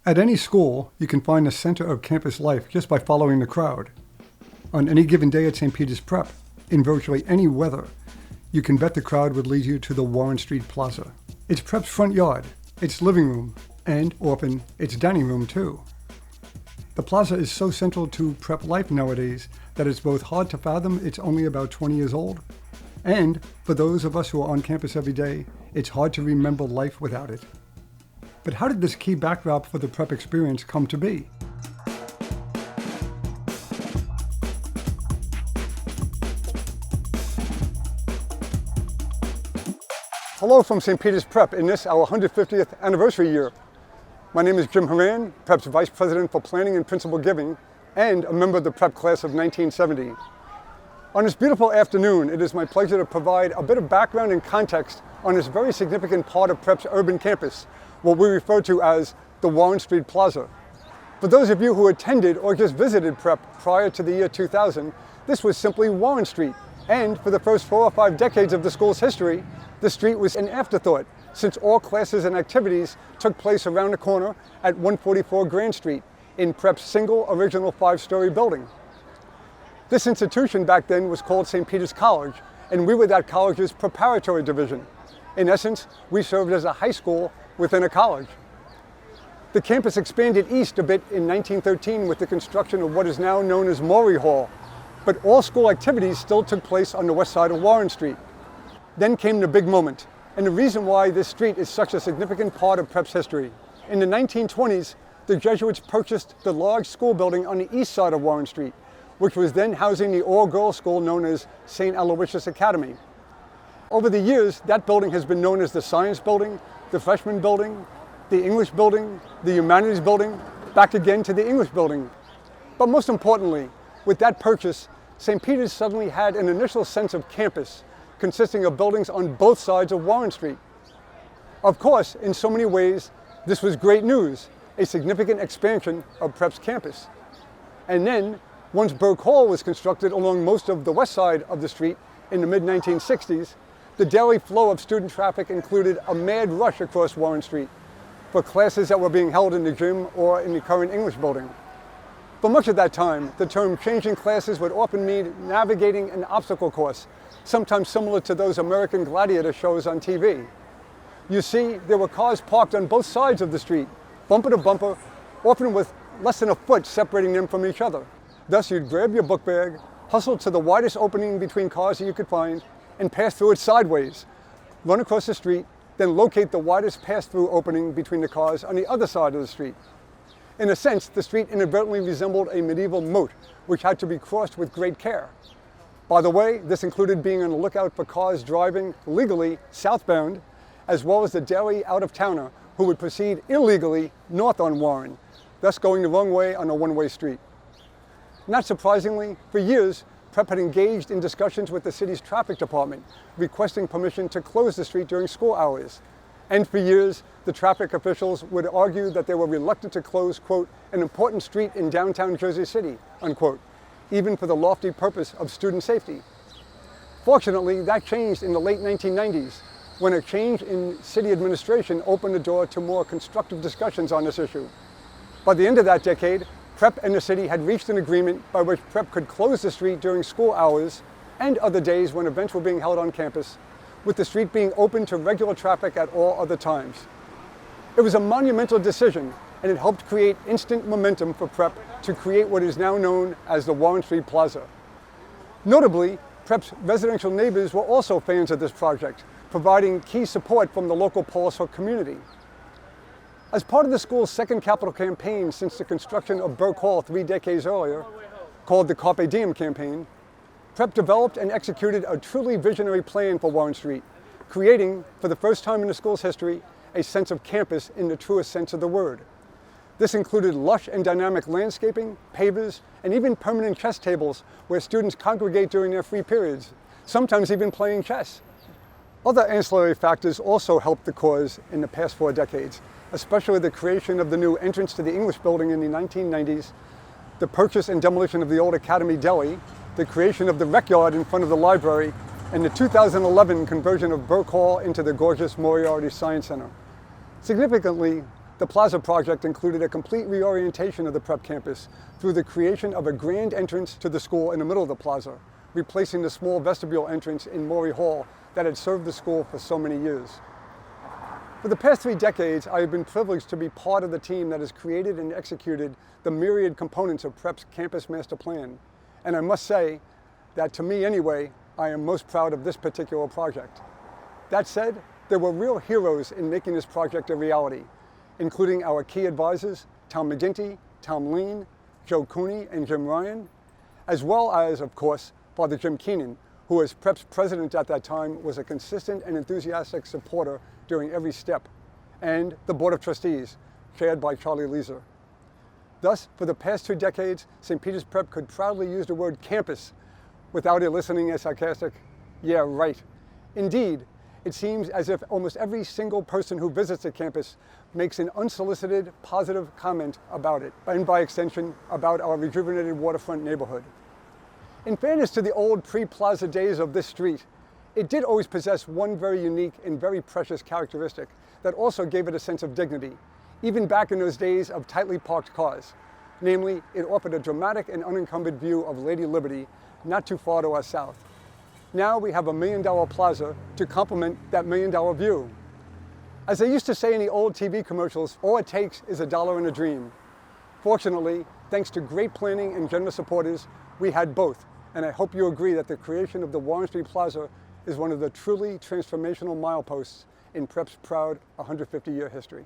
At any school, you can find the center of campus life just by following the crowd. On any given day at St. Peter's Prep, in virtually any weather, you can bet the crowd would lead you to the Warren Street Plaza. It's Prep's front yard, its living room, and often its dining room too. The plaza is so central to Prep life nowadays that it's both hard to fathom it's only about 20 years old, and for those of us who are on campus every day, it's hard to remember life without it. But how did this key backdrop for the Prep experience come to be? Hello from St. Peter's Prep in this, our 150th anniversary year. My name is Jim Horan, Prep's Vice President for Planning and Principal Giving, and a member of the Prep class of 1970. On this beautiful afternoon, it is my pleasure to provide a bit of background and context on this very significant part of Prep's urban campus, what we refer to as the Warren Street Plaza. For those of you who attended or just visited Prep prior to the year 2000, this was simply Warren Street. And for the first 4 or 5 decades of the school's history, the street was an afterthought, since all classes and activities took place around the corner at 144 Grand Street in Prep's single original 5-story building. This institution back then was called St. Peter's College, and we were that college's preparatory division. In essence, we served as a high school within a college. The campus expanded east a bit in 1913 with the construction of what is now known as Maury Hall, but all school activities still took place on the west side of Warren Street. Then came the big moment, and the reason why this street is such a significant part of Prep's history. In the 1920s, the Jesuits purchased the large school building on the east side of Warren Street, which was then housing the all-girls school known as St. Aloysius Academy. Over the years, that building has been known as the Science Building, the Freshman Building, the English Building, the Humanities Building, back again to the English Building. But most importantly, with that purchase, St. Peter's suddenly had an initial sense of campus, consisting of buildings on both sides of Warren Street. Of course, in so many ways, this was great news, a significant expansion of Prep's campus. And then, once Burke Hall was constructed along most of the west side of the street in the mid-1960s, the daily flow of student traffic included a mad rush across Warren Street for classes that were being held in the gym or in the current English building. For much of that time, the term changing classes would often mean navigating an obstacle course, sometimes similar to those American gladiator shows on TV. You see, there were cars parked on both sides of the street, bumper to bumper, often with less than a foot separating them from each other. Thus, you'd grab your book bag, hustle to the widest opening between cars that you could find, and pass through it sideways, run across the street, then locate the widest pass-through opening between the cars on the other side of the street. In a sense, the street inadvertently resembled a medieval moat, which had to be crossed with great care. By the way, this included being on the lookout for cars driving legally southbound, as well as the daily out-of-towner who would proceed illegally north on Warren, thus going the wrong way on a one-way street. Not surprisingly, for years, Prep had engaged in discussions with the city's traffic department, requesting permission to close the street during school hours. And for years, the traffic officials would argue that they were reluctant to close, quote, an important street in downtown Jersey City, unquote, even for the lofty purpose of student safety. Fortunately, that changed in the late 1990s, when a change in city administration opened the door to more constructive discussions on this issue. By the end of that decade, Prep and the city had reached an agreement by which Prep could close the street during school hours and other days when events were being held on campus, with the street being open to regular traffic at all other times. It was a monumental decision, and it helped create instant momentum for Prep to create what is now known as the Warren Street Plaza. Notably, Prep's residential neighbors were also fans of this project, providing key support from the local Paul's Hook community. As part of the school's second capital campaign since the construction of Burke Hall 3 decades earlier, called the Carpe Diem campaign, Prep developed and executed a truly visionary plan for Warren Street, creating, for the first time in the school's history, a sense of campus in the truest sense of the word. This included lush and dynamic landscaping, pavers, and even permanent chess tables where students congregate during their free periods, sometimes even playing chess. Other ancillary factors also helped the cause in the past 4 decades, especially the creation of the new entrance to the English building in the 1990s, the purchase and demolition of the old Academy Deli, the creation of the rec yard in front of the library, and the 2011 conversion of Burke Hall into the gorgeous Moriarty Science Center. Significantly, The Plaza project included a complete reorientation of the prep campus through the creation of a grand entrance to the school in the middle of the plaza, replacing the small vestibule entrance in Maury Hall that had served the school for so many years. For the past 3 decades, I have been privileged to be part of the team that has created and executed the myriad components of Prep's campus master plan. And I must say that, to me anyway, I am most proud of this particular project. That said, there were real heroes in making this project a reality, including our key advisors, Tom McGinty, Tom Lean, Joe Cooney, and Jim Horan, as well as, of course, Father Jim Keenan, who as Prep's president at that time was a consistent and enthusiastic supporter during every step, and the Board of Trustees, chaired by Charlie Leeser. Thus, for the past 2 decades, St. Peter's Prep could proudly use the word campus without eliciting a sarcastic, "Yeah, right." Indeed, it seems as if almost every single person who visits the campus makes an unsolicited, positive comment about it, and by extension, about our rejuvenated waterfront neighborhood. In fairness to the old pre-Plaza days of this street, it did always possess one very unique and very precious characteristic that also gave it a sense of dignity, even back in those days of tightly parked cars. Namely, it offered a dramatic and unencumbered view of Lady Liberty not too far to our south. Now we have a $1 million plaza to complement that $1 million view. As they used to say in the old TV commercials, all it takes is a dollar and a dream. Fortunately, thanks to great planning and generous supporters, we had both, and I hope you agree that the creation of the Warren Street Plaza is one of the truly transformational mileposts in Prep's proud 150-year history.